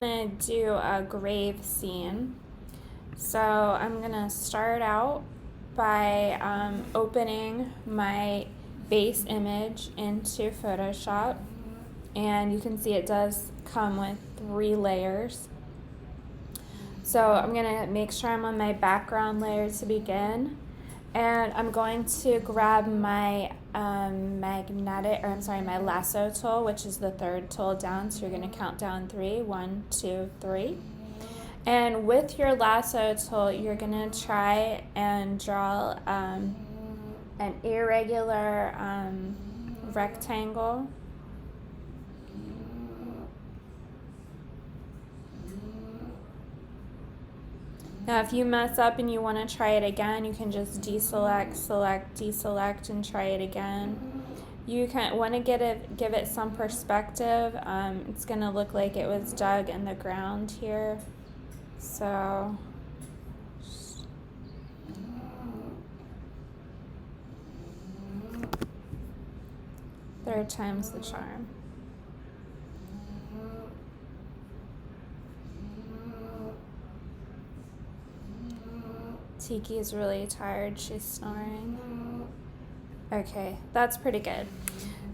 Gonna do a grave scene. So I'm gonna start out by opening my base image into Photoshop, and you can see it does come with 3 layers. So I'm gonna make sure I'm on my background layer to begin, and I'm going to grab my my lasso tool, which is the 3rd tool down. So you're gonna count down 3, 1, 2, 3. And with your lasso tool, you're gonna try and draw an irregular rectangle. Now, if you mess up and you want to try it again, you can just deselect, select, deselect, and try it again. You can want to give it some perspective. It's gonna look like it was dug in the ground here. So. Third time's the charm. Tiki is really tired. She's snoring. Okay, that's pretty good.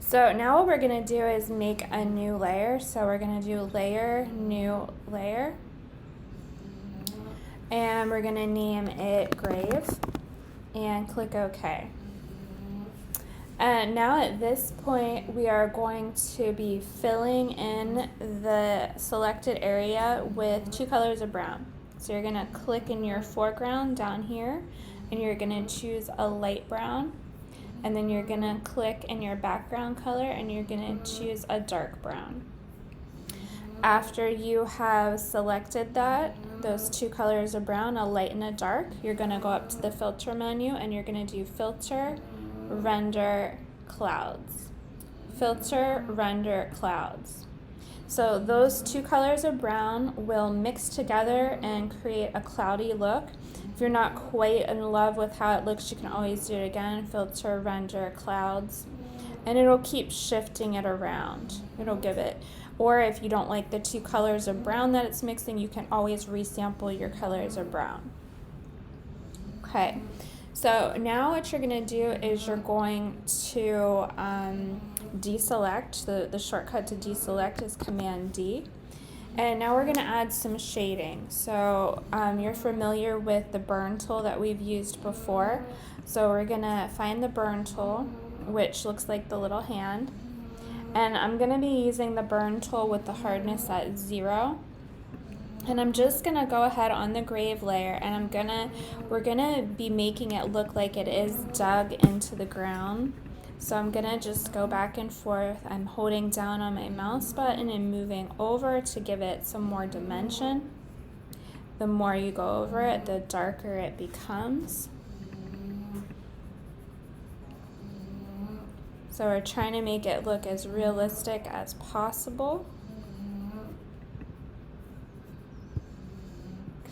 So now what we're going to do is make a new layer. So we're going to do layer, new layer. And we're going to name it grave and click OK. And now at this point, we are going to be filling in the selected area with 2 colors of brown. So you're gonna click in your foreground down here, and you're gonna choose a light brown, and then you're gonna click in your background color, and you're gonna choose a dark brown. After you have selected those 2 colors of brown, a light and a dark, you're gonna go up to the filter menu, and you're gonna do filter, render, clouds. Filter, render, clouds. So those 2 colors of brown will mix together and create a cloudy look. If you're not quite in love with how it looks, you can always do it again. Filter, render, clouds. And it'll keep shifting it around. It'll give it. Or if you don't like the 2 colors of brown that it's mixing, you can always resample your colors of brown. Okay. So now what you're going to do is you're going to deselect. The shortcut to deselect is Command D. And now we're going to add some shading. So you're familiar with the burn tool that we've used before. So we're going to find the burn tool, which looks like the little hand. And I'm going to be using the burn tool with the hardness at 0. And I'm just gonna go ahead on the grave layer, and we're gonna be making it look like it is dug into the ground. So I'm gonna just go back and forth. I'm holding down on my mouse button and moving over to give it some more dimension. The more you go over it, the darker it becomes. So we're trying to make it look as realistic as possible.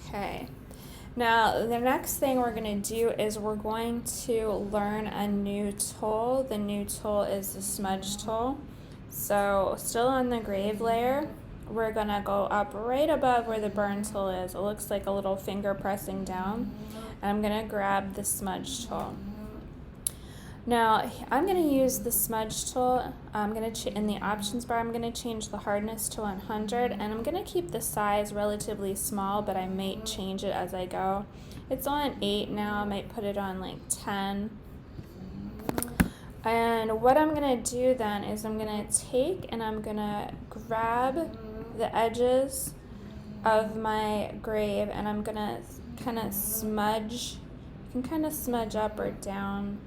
Okay, now the next thing we're going to do is we're going to learn a new tool. The new tool is the smudge tool. So still on the grave layer, we're going to go up right above where the burn tool is. It looks like a little finger pressing down. And I'm going to grab the smudge tool. Now, I'm going to use the smudge tool. In the options bar, I'm going to change the hardness to 100, and I'm going to keep the size relatively small, but I might change it as I go. It's on 8 now. I might put it on like 10. And what I'm going to do then is I'm going to take and I'm going to grab the edges of my grave, and I'm going to kind of smudge. You can kind of smudge up or down.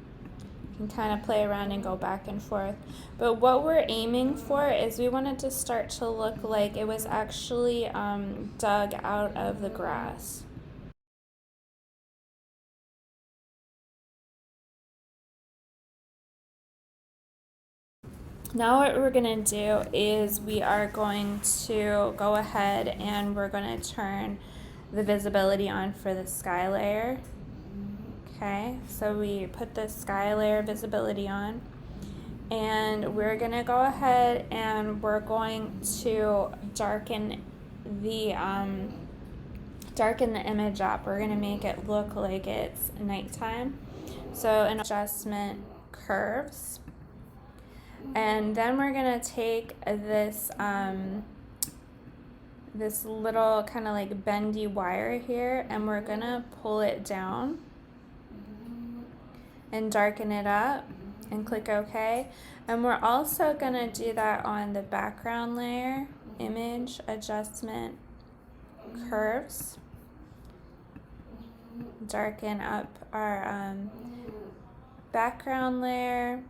And kind of play around and go back and forth. But what we're aiming for is we want it to start to look like it was actually dug out of the grass. Now what we're going to do is we are going to go ahead and we're going to turn the visibility on for the sky layer. Okay, so we put the sky layer visibility on, and we're going to go ahead and we're going to darken the darken the image up. We're going to make it look like it's nighttime. So an adjustment curves. And then we're going to take this this little kind of like bendy wire here, and we're going to pull it down and darken it up and click OK. And we're also going to do that on the background layer, image adjustment curves. Darken up our background layer.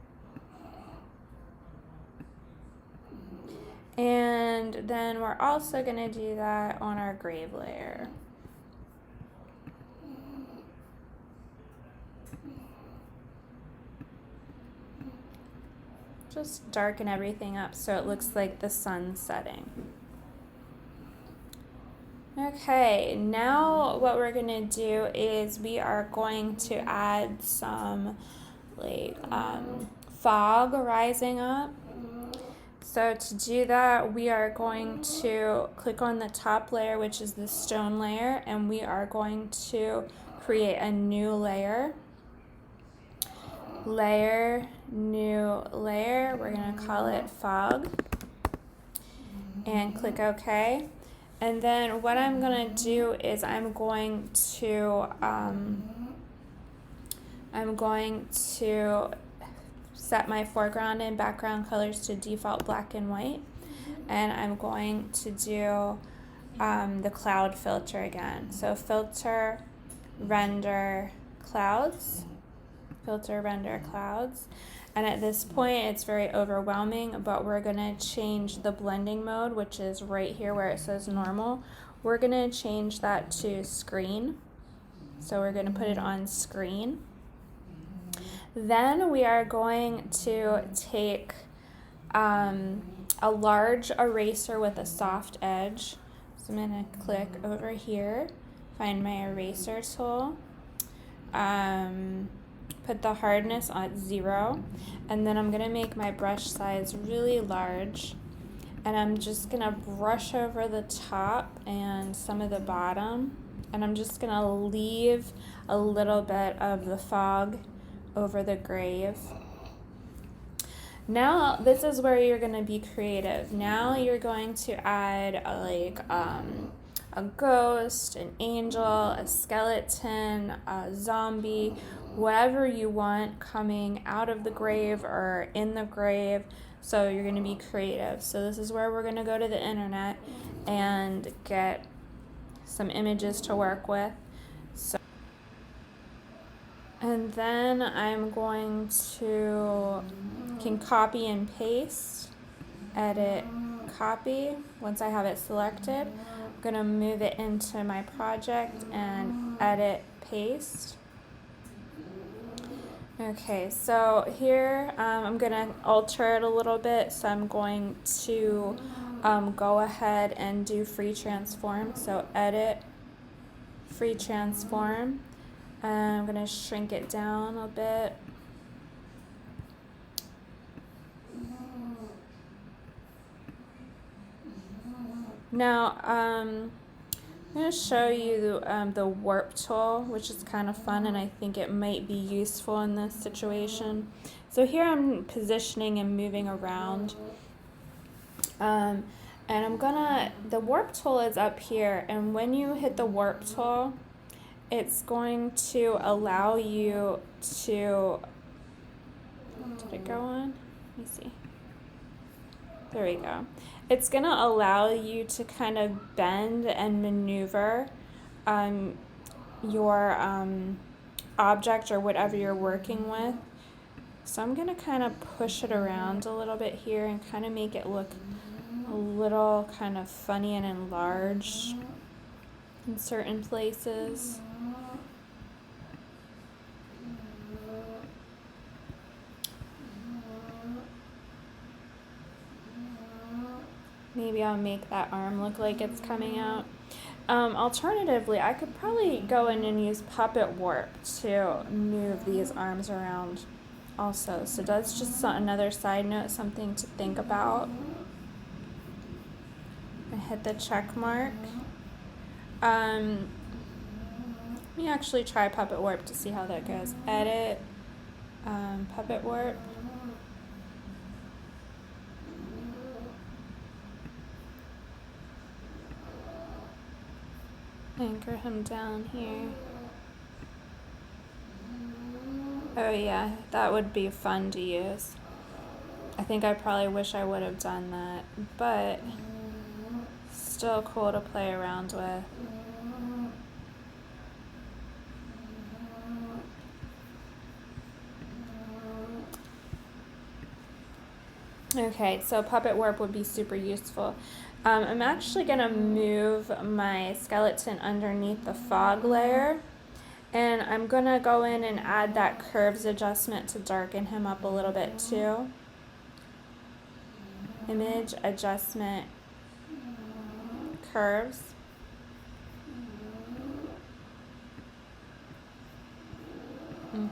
And then we're also going to do that on our grave layer. Just darken everything up so it looks like the sun setting. Okay, now what we're going to do is we are going to add some like fog rising up. So to do that, we are going to click on the top layer, which is the stone layer, and we are going to create a new layer. Layer, new layer. We're going to call it fog. And click OK. And then what I'm going to do is I'm going to set my foreground and background colors to default black and white, and I'm going to do the cloud filter again. So filter, render clouds, filter, render clouds, and at this point it's very overwhelming, but we're going to change the blending mode, which is right here where it says normal. We're going to change that to screen, so we're going to put it on screen. Then we are going to take a large eraser with a soft edge. So I'm going to click over here, find my eraser tool, put the hardness at 0, and then I'm going to make my brush size really large. And I'm just going to brush over the top and some of the bottom, and I'm just going to leave a little bit of the fog over the grave. Now this is where you're going to be creative. Now you're going to add a ghost, an angel, a skeleton, a zombie, whatever you want coming out of the grave or in the grave. So you're going to be creative. So this is where we're going to go to the internet and get some images to work with. And then I'm going to can copy and paste, edit, copy. Once I have it selected, I'm going to move it into my project and edit, paste. Okay, so here I'm going to alter it a little bit. So I'm going to go ahead and do free transform. So edit, free transform. I'm going to shrink it down a bit. Now, I'm going to show you the warp tool, which is kind of fun, and I think it might be useful in this situation. So here I'm positioning and moving around. And the warp tool is up here, and when you hit the warp tool, it's going to allow you to, did it go on? Let me see. There we go. It's going to allow you to kind of bend and maneuver your object or whatever you're working with. So I'm going to kind of push it around a little bit here and kind of make it look a little kind of funny and enlarged in certain places. Maybe I'll make that arm look like it's coming out. Alternatively, I could probably go in and use Puppet Warp to move these arms around also. So that's just another side note, something to think about. I hit the check mark. Let me actually try Puppet Warp to see how that goes. Edit, Puppet Warp. Anchor him down here. Oh yeah, that would be fun to use. I think I probably wish I would have done that, but still cool to play around with. Okay, so Puppet Warp would be super useful. I'm actually going to move my skeleton underneath the fog layer, and I'm going to go in and add that curves adjustment to darken him up a little bit too. Image, adjustment, curves.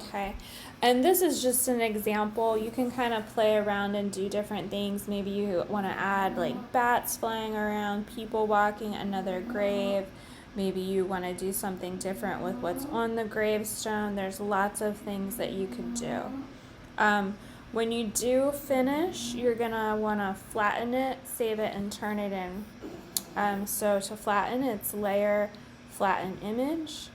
Okay, and this is just an example. You can kind of play around and do different things. Maybe you want to add like bats flying around, people walking, another grave. Maybe you want to do something different with what's on the gravestone. There's lots of things that you could do. When you do finish, you're going to want to flatten it, save it, and turn it in. So to flatten, it's Layer, Flatten Image,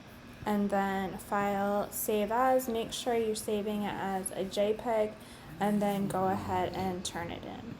and then File, Save As. Make sure you're saving it as a JPEG, and then go ahead and turn it in.